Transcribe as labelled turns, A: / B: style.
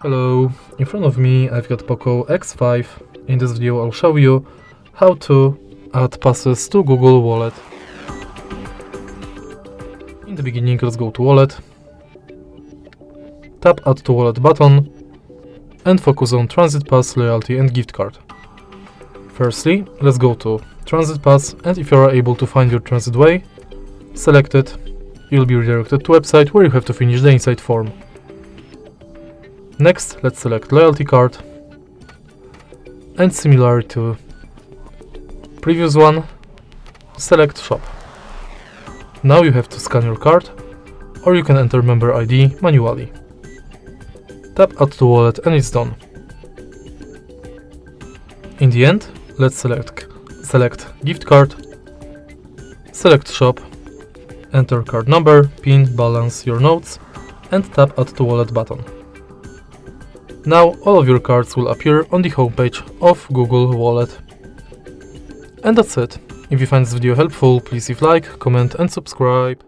A: Hello, in front of me I've got POCO X5. In this video I'll show you how to add passes to Google Wallet. In the beginning, let's go to Wallet, tap Add to Wallet button and focus on Transit Pass, Loyalty and Gift Card. Firstly, let's go to Transit Pass, and if you are able to find your transit way, select it. You'll be redirected to a website where you have to finish the inside form. Next, let's select Loyalty Card, and similar to previous one, select Shop. Now you have to scan your card, or you can enter member ID manually. Tap Add to Wallet and it's done. In the end, let's select Gift Card, select Shop, enter card number, PIN, balance, your notes, and tap Add to Wallet button. Now all of your cards will appear on the homepage of Google Wallet. And that's it. If you find this video helpful, please leave like, comment and subscribe.